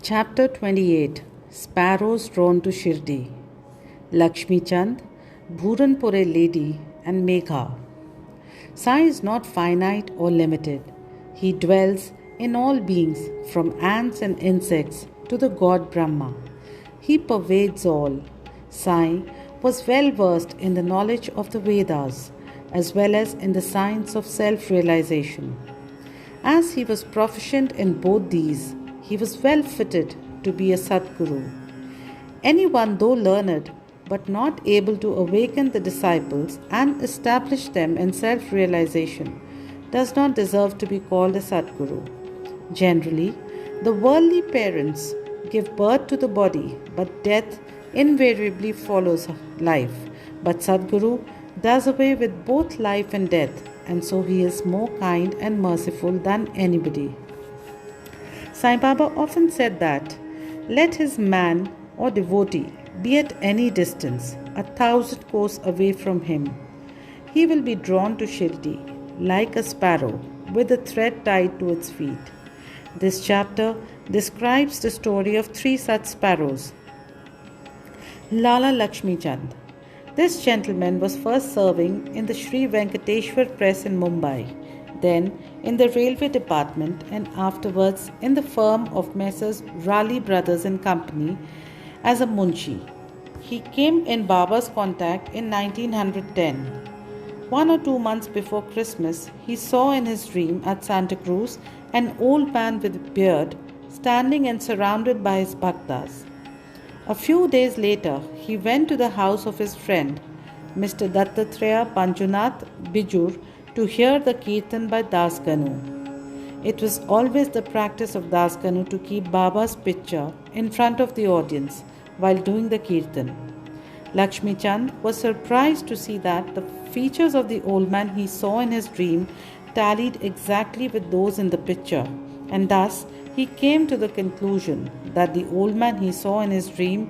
Chapter 28 Sparrows Drawn to Shirdi. Lakshmi Chand, Bhuranpure Lady, and Megha. Sai is not finite or limited. He dwells in all beings, from ants and insects to the god Brahma. He pervades all. Sai was well versed in the knowledge of the Vedas as well as in the science of self-realization. As he was proficient in both these, he was well fitted to be a Sadguru. Anyone, though learned, but not able to awaken the disciples and establish them in self-realization, does not deserve to be called a Sadguru. Generally, the worldly parents give birth to the body, but death invariably follows life. But Sadguru does away with both life and death, and so he is more kind and merciful than anybody. Sai Baba often said that, let his man or devotee be at any distance, 1,000 kos away from him, he will be drawn to Shirdi like a sparrow with a thread tied to its feet. This chapter describes the story of 3 such sparrows. Lala Lakshmi Chand. This gentleman was first serving in the Sri Venkateshwar Press in Mumbai, then in the railway department, and afterwards in the firm of Messrs. Raleigh Brothers and Company as a munshi. He came in Baba's contact in 1910. 1 or 2 months before Christmas, he saw in his dream at Santa Cruz an old man with a beard standing and surrounded by his bhaktas. A few days later, he went to the house of his friend, Mr. Dattatreya Panjunath Bijur, to hear the Kirtan by 𝙤𝙬𝙬𝙬𝙬. It was always the practice of 𝙤𝙬𝙬𝙬 to keep Baba's picture in front of the audience while doing the Kirtan. Lakshmi Chand was surprised to see that the features of the old man he saw in his dream tallied exactly with those in the picture, and thus he came to the conclusion that the old man he saw in his dream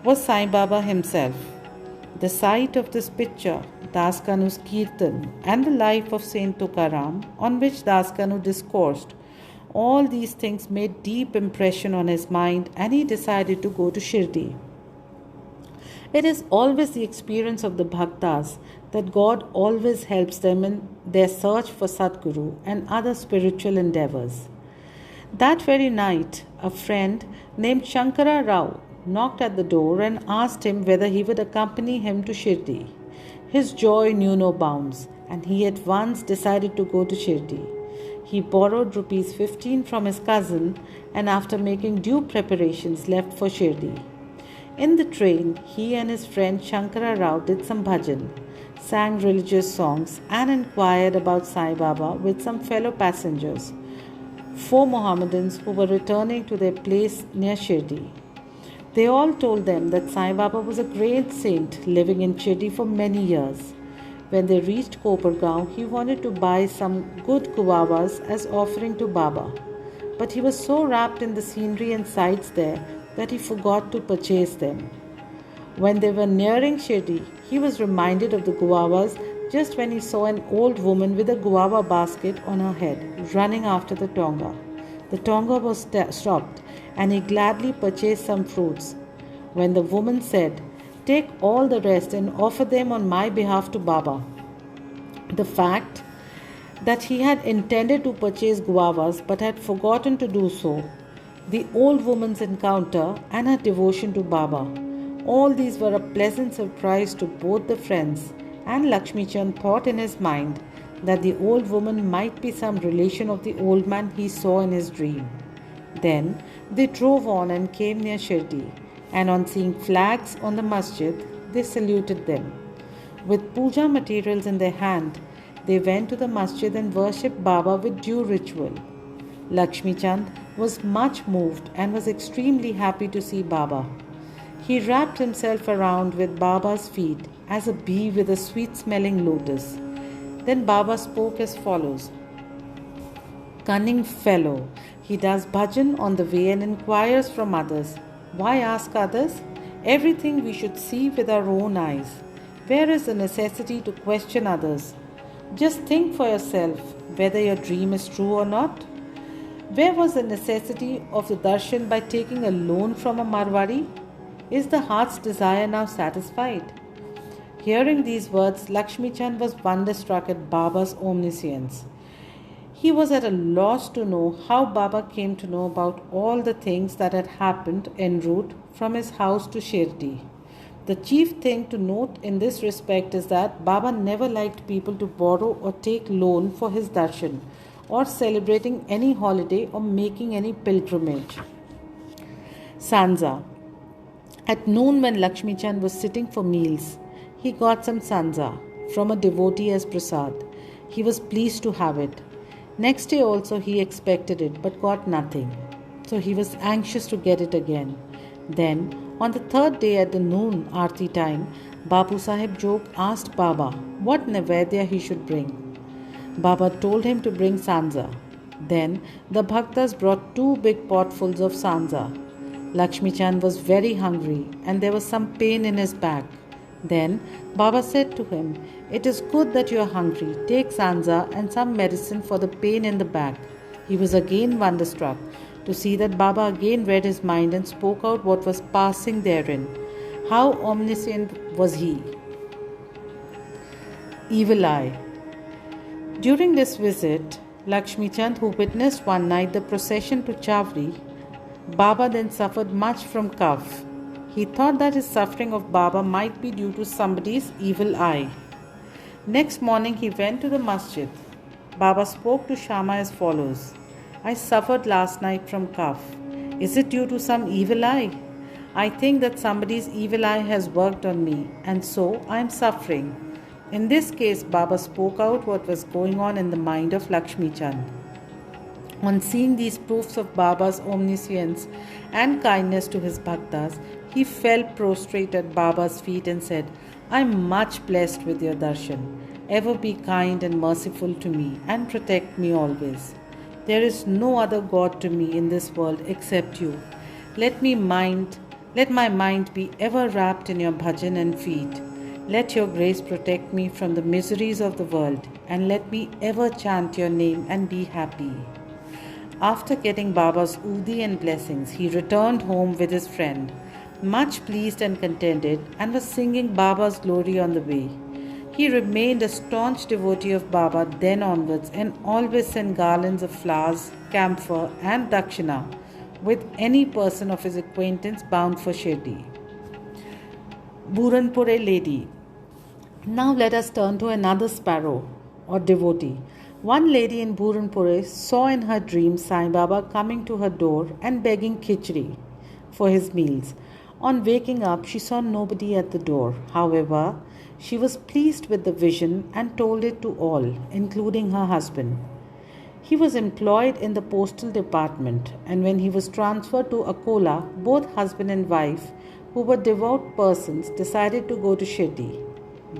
was Sai Baba himself. The sight of this picture, 𝙤𝙤𝙬𝙬's Kirtan, and the life of Saint Tukaram, on which 𝙤𝙤𝙬𝙬 discoursed, all these things made deep impression on his mind, and he decided to go to Shirdi. It is always the experience of the bhaktas that God always helps them in their search for Sadguru and other spiritual endeavors. That very night, a friend named Shankara Rao knocked at the door and asked him whether he would accompany him to Shirdi. His joy knew no bounds, and he at once decided to go to Shirdi. He borrowed rupees 15 from his cousin and after making due preparations left for Shirdi. In the train, he and his friend Shankara Rao did some bhajan, sang religious songs, and inquired about Sai Baba with some fellow passengers, 4 Mohammedans who were returning to their place near Shirdi. They all told them that Sai Baba was a great saint living in Shirdi for many years. When they reached Kopargaon, he wanted to buy some good guavas as offering to Baba, but he was so wrapped in the scenery and sights there that he forgot to purchase them. When they were nearing Shirdi, he was reminded of the guavas just when he saw an old woman with a guava basket on her head running after the tonga. The tonga was stopped, and he gladly purchased some fruits. When the woman said, "Take all the rest and offer them on my behalf to Baba," the fact that he had intended to purchase guavas but had forgotten to do so, the old woman's encounter, and her devotion to Baba, all these were a pleasant surprise to both the friends, and Lakshmi Chand thought in his mind that the old woman might be some relation of the old man he saw in his dream. Then they drove on and came near Shirdi, and on seeing flags on the masjid, they saluted them. With puja materials in their hand, they went to the masjid and worshipped Baba with due ritual. Lakshmi Chand was much moved and was extremely happy to see Baba. He wrapped himself around with Baba's feet as a bee with a sweet-smelling lotus. Then Baba spoke as follows. Cunning fellow, he does bhajan on the way and inquires from others. Why ask others? Everything we should see with our own eyes. Where is the necessity to question others? Just think for yourself whether your dream is true or not. Where was the necessity of the darshan by taking a loan from a Marwari? Is the heart's desire now satisfied? Hearing these words, Lakshmi Chand was wonderstruck at Baba's omniscience. He was at a loss to know how Baba came to know about all the things that had happened en route from his house to Shirdi. The chief thing to note in this respect is that Baba never liked people to borrow or take loan for his darshan, or celebrating any holiday or making any pilgrimage. Sanza. At noon, when Lakshmi Chand was sitting for meals, he got some sanza from a devotee as prasad. He was pleased to have it. Next day also he expected it but got nothing. So he was anxious to get it again. Then, on the third day at the noon aarti time, Bapu Sahib Jog asked Baba what nevedya he should bring. Baba told him to bring sanza. Then the bhaktas brought 2 big potfuls of sanza. Lakshmi Chand was very hungry and there was some pain in his back. Then Baba said to him, "It is good that you are hungry. Take sanza and some medicine for the pain in the back." He was again wonderstruck to see that Baba again read his mind and spoke out what was passing therein. How omniscient was he! Evil eye. During this visit, Lakshmi Chand, who witnessed one night the procession to Chavri, Baba then suffered much from cough. He thought that his suffering of Baba might be due to somebody's evil eye. Next morning he went to the masjid. Baba spoke to Shama as follows: "I suffered last night from cough. Is it due to some evil eye? I think that somebody's evil eye has worked on me, and so I am suffering." In this case, Baba spoke out what was going on in the mind of Lakshmi Chand. On seeing these proofs of Baba's omniscience and kindness to his bhaktas, he fell prostrate at Baba's feet and said, "I am much blessed with your darshan. Ever be kind and merciful to me and protect me always. There is no other God to me in this world except you. Let my mind be ever wrapped in your bhajan and feet. Let your grace protect me from the miseries of the world, and let me ever chant your name and be happy." After getting Baba's udi and blessings, he returned home with his friend, much pleased and contented, and was singing Baba's glory on the way. He remained a staunch devotee of Baba then onwards, and always sent garlands of flowers, camphor, and dakshina with any person of his acquaintance bound for Shirdi. Buranpure lady. Now let us turn to another sparrow or devotee. One lady in Buranpure saw in her dream Sai Baba coming to her door and begging khichdi for his meals. On waking up, she saw nobody at the door. However, she was pleased with the vision and told it to all, including her husband. He was employed in the postal department, and when he was transferred to Akola, both husband and wife, who were devout persons, decided to go to Shirdi.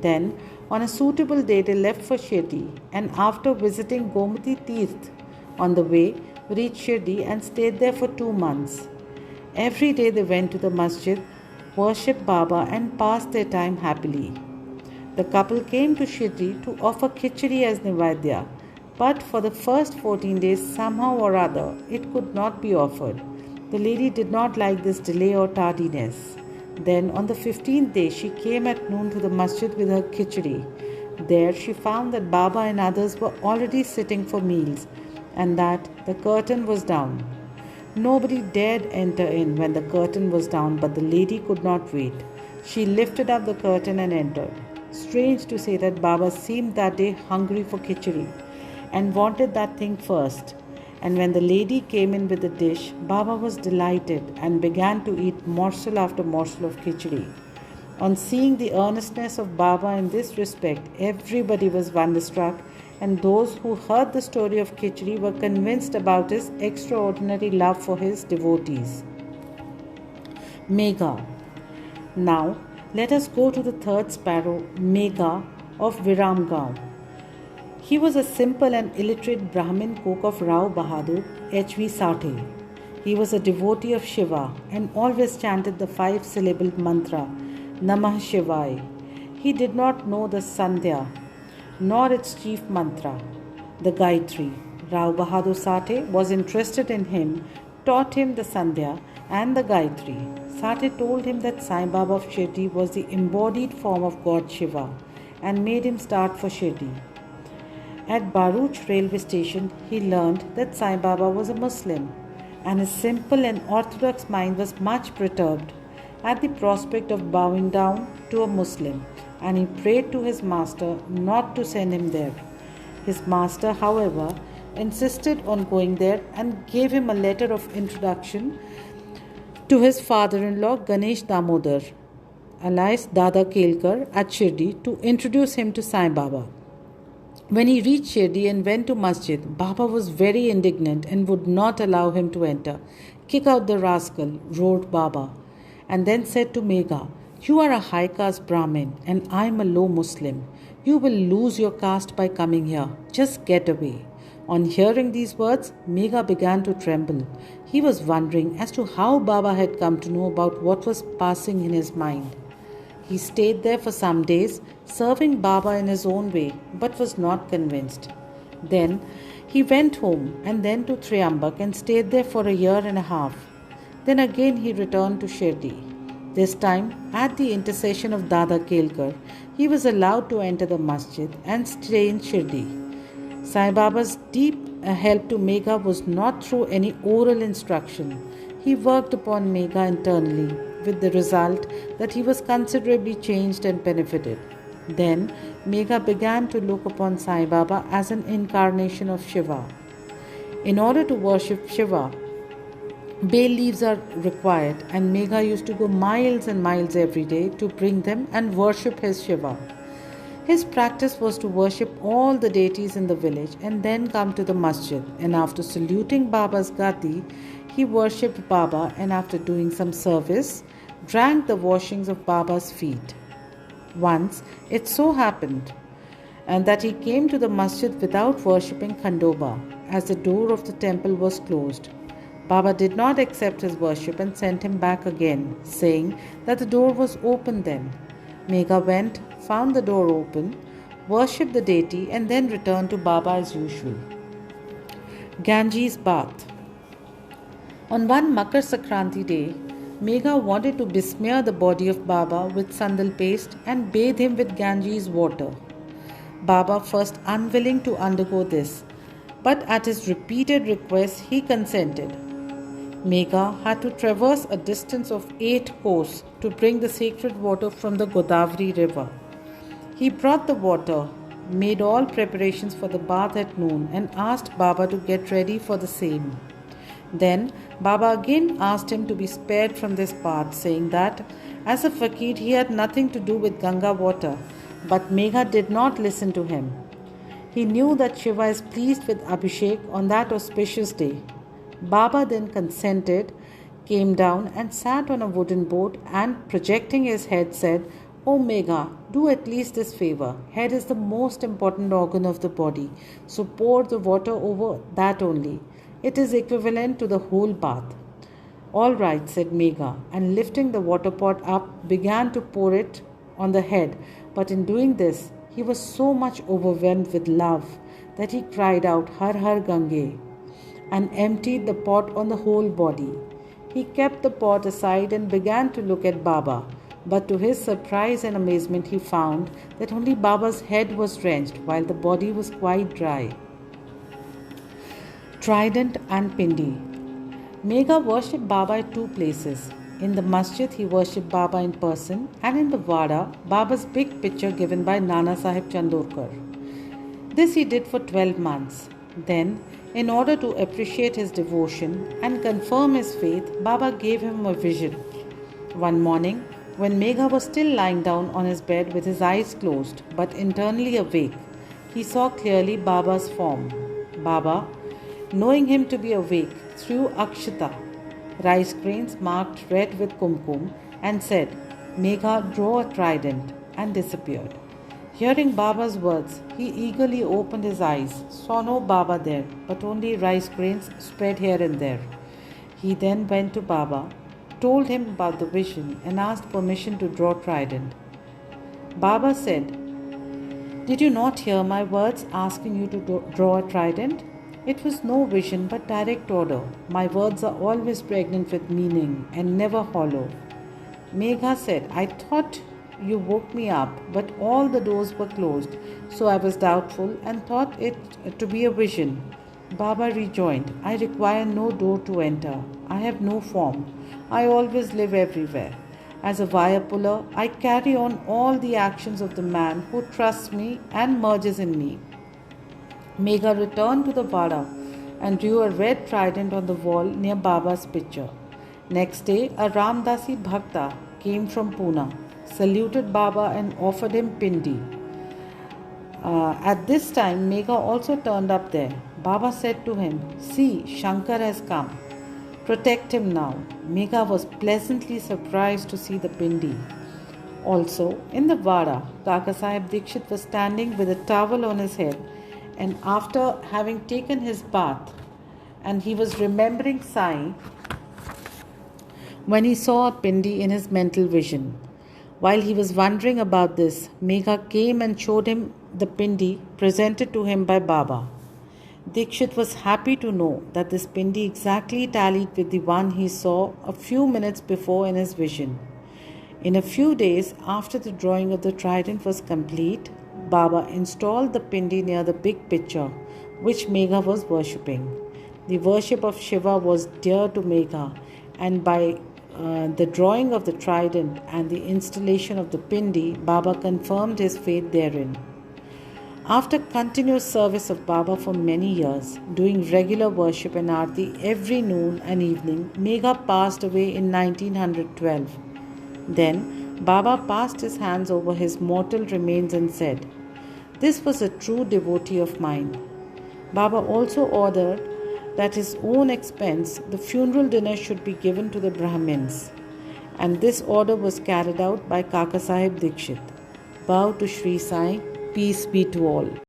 Then, on a suitable day, they left for Shirdi, and after visiting Gomati Tirth on the way, reached Shirdi and stayed there for 2 months. Every day they went to the masjid, worshipped Baba, and passed their time happily. The couple came to Shirdi to offer khichdi as nevedya, but for the first 14 days, somehow or other, it could not be offered. The lady did not like this delay or tardiness. Then, on the 15th day, she came at noon to the masjid with her khichdi. There she found that Baba and others were already sitting for meals, and that the curtain was down. Nobody dared enter in when the curtain was down, but the lady could not wait. She lifted up the curtain and entered. Strange to say that Baba seemed that day hungry for khichdi and wanted that thing first. And when the lady came in with the dish, Baba was delighted and began to eat morsel after morsel of khichdi. On seeing the earnestness of Baba in this respect, everybody was wonderstruck, and those who heard the story of khichdi were convinced about his extraordinary love for his devotees. Megha. Now, let us go to the third sparrow, Megha of Viramgaon. He was a simple and illiterate Brahmin cook of Rao Bahadur, H.V. Sathe. He was a devotee of Shiva and always chanted the 5-syllabled mantra, Namah Shivaya. He did not know the Sandhya, nor its chief mantra, the Gayatri, Rao Bahadur Sathe was interested in him, taught him the Sandhya and the Gayatri. Sathe told him that Sai Baba of Shirdi was the embodied form of God Shiva and made him start for Shirdi. At Bharuch railway station, he learned that Sai Baba was a Muslim, and his simple and orthodox mind was much perturbed at the prospect of bowing down to a Muslim, and he prayed to his master not to send him there. His master, however, insisted on going there and gave him a letter of introduction to his father-in-law Ganesh Damodar, alias 𝙒𝙬𝙬𝙬𝙬 at Shirdi, to introduce him to Sai Baba. When he reached Shirdi and went to Masjid, Baba was very indignant and would not allow him to enter. "Kick out the rascal," roared Baba, and then said to Megha, "You are a high caste Brahmin and I am a low Muslim. You will lose your caste by coming here. Just get away." On hearing these words, Megha began to tremble. He was wondering as to how Baba had come to know about what was passing in his mind. He stayed there for some days, serving Baba in his own way, but was not convinced. Then he went home and then to Triambak and stayed there for a year and a half. Then again he returned to Shirdi. This time, at the intercession of 𝙒𝙬𝙬𝙬𝙬, he was allowed to enter the masjid and stay in Shirdi. Sai Baba's deep help to Megha was not through any oral instruction. He worked upon Megha internally, with the result that he was considerably changed and benefited. Then Megha began to look upon Sai Baba as an incarnation of Shiva. In order to worship Shiva, bay leaves are required, and Megha used to go miles and miles every day to bring them and worship his Shiva. His practice was to worship all the deities in the village and then come to the masjid, and after saluting Baba's gadi, he worshipped Baba, and after doing some service, drank the washings of Baba's feet. Once it so happened and that he came to the masjid without worshipping Khandoba, as the door of the temple was closed. Baba did not accept his worship and sent him back again, saying that the door was open then. Megha went, found the door open, worshipped the deity, and then returned to Baba as usual. Ganges bath. On one Makar Sankranti day, Megha wanted to besmear the body of Baba with sandal paste and bathe him with Ganges water. Baba, first unwilling to undergo this, but at his repeated requests he consented. Megha had to traverse a distance of 8 kos to bring the sacred water from the Godavari river. He brought the water, made all preparations for the bath at noon, and asked Baba to get ready for the same. Then Baba again asked him to be spared from this bath, saying that as a fakir he had nothing to do with Ganga water, but Megha did not listen to him. He knew that Shiva is pleased with Abhishek on that auspicious day. Baba then consented, came down and sat on a wooden boat, and projecting his head said, "O Megha, do at least this favor. Head is the most important organ of the body, so pour the water over that only. It is equivalent to the whole bath." "All right," said Megha, and lifting the water pot up, began to pour it on the head. But in doing this, he was so much overwhelmed with love that he cried out, "Har Har Gange," and emptied the pot on the whole body. He kept the pot aside and began to look at Baba, but to his surprise and amazement he found that only Baba's head was drenched while the body was quite dry. Trident and Pindi. Megha worshipped Baba at 2 places. In the masjid he worshipped Baba in person, and in the Vada, Baba's big picture given by Nana Sahib Chandorkar. This he did for 12 months. Then, in order to appreciate his devotion and confirm his faith, Baba gave him a vision. One morning, when Megha was still lying down on his bed with his eyes closed but internally awake, he saw clearly Baba's form. Baba, knowing him to be awake, threw akshata, rice grains marked red with kumkum, and said, "Megha, draw a trident," and disappeared. Hearing Baba's words, he eagerly opened his eyes, saw no Baba there, but only rice grains spread here and there. He then went to Baba, told him about the vision, and asked permission to draw trident. Baba said, "Did you not hear my words asking you to draw a trident? It was no vision but direct order. My words are always pregnant with meaning and never hollow. Megha said, I thought you woke me up, but all the doors were closed, so I was doubtful and thought it to be a vision. Baba rejoined, I require no door to enter. I have no form. I always live everywhere. As a wire puller, I carry on all the actions of the man who trusts me and merges in me. Megha returned to the Vada and drew a red trident on the wall near Baba's picture. Next day, a Ramdasi Bhakta came from Pune, saluted Baba and offered him pindi. At this time, Megha also turned up there. Baba said to him, See, Shankar has come. Protect him now. Megha was pleasantly surprised to see the pindi. Also, in the Vada, 𝙒𝙬𝙬𝙬𝙘𝙬 was standing with a towel on his head, and after having taken his bath, and he was remembering Sai when he saw a pindi in his mental vision. While he was wondering about this, Megha came and showed him the pindi presented to him by Baba. Dikshit was happy to know that this pindi exactly tallied with the one he saw a few minutes before in his vision. In a few days after the drawing of the trident was complete, Baba installed the pindi near the big picture which Megha was worshipping. The worship of Shiva was dear to Megha, and by the drawing of the trident and the installation of the pindi, Baba confirmed his faith therein. After continuous service of Baba for many years, doing regular worship and arti every noon and evening, Megha passed away in 1912. Then Baba passed his hands over his mortal remains and said, This was a true devotee of mine. Baba also ordered that at his own expense the funeral dinner should be given to the Brahmins, and this order was carried out by Kaka Sahib Dikshit. Bow to Shri Sai, peace be to all.